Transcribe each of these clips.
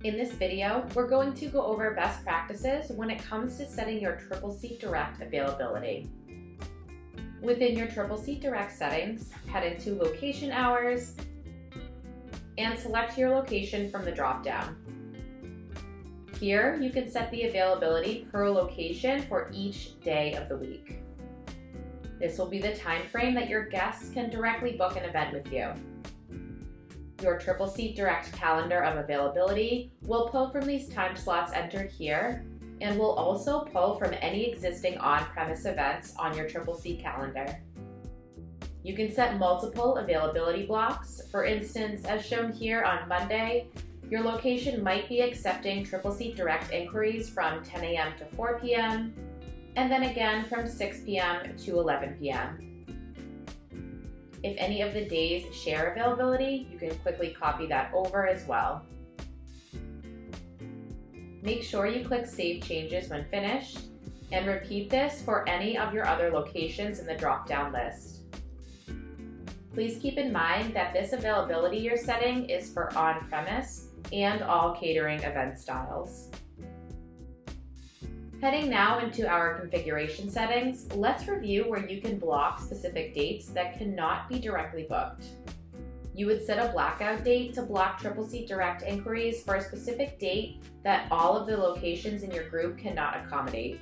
In this video, we're going to go over best practices when it comes to setting your Tripleseat Direct availability. Within your Tripleseat Direct settings, head into Location Hours and select your location from the drop-down. Here, you can set the availability per location for each day of the week. This will be the time frame that your guests can directly book an event with you. Your Tripleseat Direct calendar of availability will pull from these time slots entered here and will also pull from any existing on-premise events on your Tripleseat calendar. You can set multiple availability blocks. For instance, as shown here on Monday, your location might be accepting Tripleseat Direct inquiries from 10 a.m. to 4 p.m. and then again from 6 p.m. to 11 p.m. If any of the days share availability, you can quickly copy that over as well. Make sure you click Save Changes when finished, and repeat this for any of your other locations in the drop-down list. Please keep in mind that this availability you're setting is for on-premise and all catering event styles. Heading now into our configuration settings, let's review where you can block specific dates that cannot be directly booked. You would set a blackout date to block Tripleseat Direct inquiries for a specific date that all of the locations in your group cannot accommodate.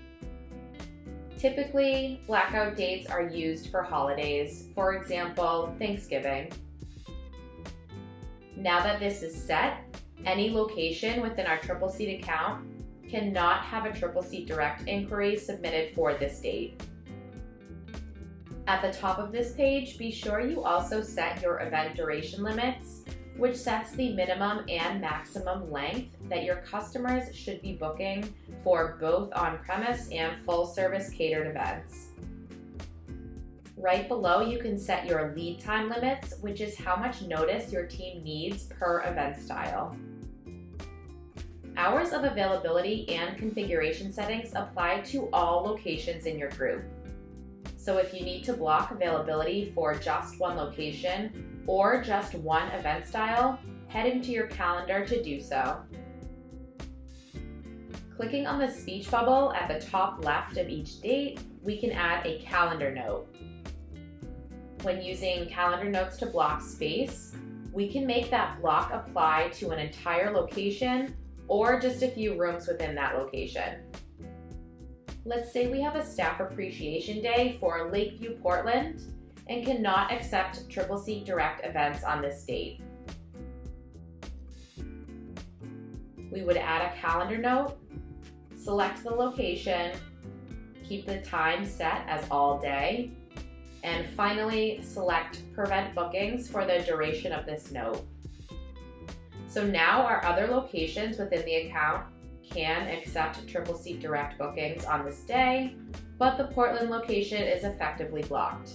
Typically, blackout dates are used for holidays, for example, Thanksgiving. Now that this is set, any location within our Tripleseat account cannot have a Tripleseat Direct inquiry submitted for this date. At the top of this page, be sure you also set your event duration limits, which sets the minimum and maximum length that your customers should be booking for both on-premise and full-service catered events. Right below, you can set your lead time limits, which is how much notice your team needs per event style. Hours of availability and configuration settings apply to all locations in your group. So if you need to block availability for just one location or just one event style, head into your calendar to do so. Clicking on the speech bubble at the top left of each date, we can add a calendar note. When using calendar notes to block space, we can make that block apply to an entire location or just a few rooms within that location. Let's say we have a staff appreciation day for Lakeview, Portland, and cannot accept Tripleseat Direct events on this date. We would add a calendar note, select the location, keep the time set as all day, and finally select Prevent Bookings for the duration of this note. So now our other locations within the account can accept Tripleseat Direct bookings on this day, but the Portland location is effectively blocked.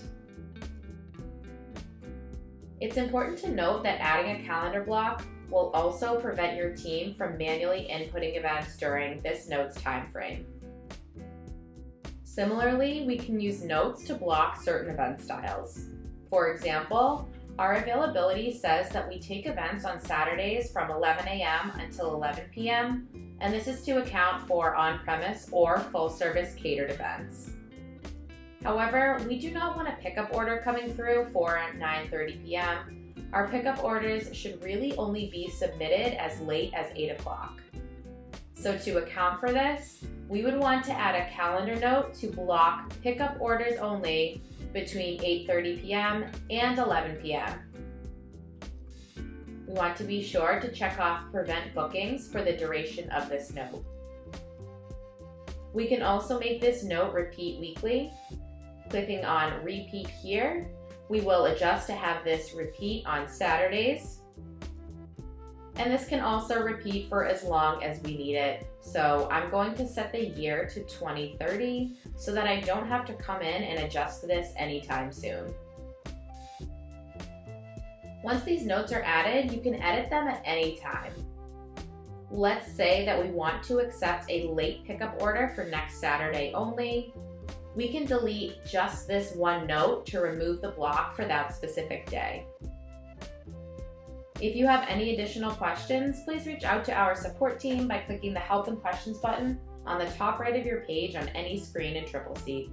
It's important to note that adding a calendar block will also prevent your team from manually inputting events during this note's time frame. Similarly, we can use notes to block certain event styles. For example, our availability says that we take events on Saturdays from 11 a.m. until 11 p.m., and this is to account for on-premise or full-service catered events. However, we do not want a pickup order coming through for 9:30 p.m. Our pickup orders should really only be submitted as late as 8 o'clock. So to account for this, we would want to add a calendar note to block pickup orders only between 8:30 p.m. and 11 p.m. We want to be sure to check off Prevent Bookings for the duration of this note. We can also make this note repeat weekly. Clicking on Repeat here, we will adjust to have this repeat on Saturdays. And this can also repeat for as long as we need it. So I'm going to set the year to 2030 so that I don't have to come in and adjust this anytime soon. Once these notes are added, you can edit them at any time. Let's say that we want to accept a late pickup order for next Saturday only. We can delete just this one note to remove the block for that specific day. If you have any additional questions, please reach out to our support team by clicking the Help and Questions button on the top right of your page on any screen in Tripleseat.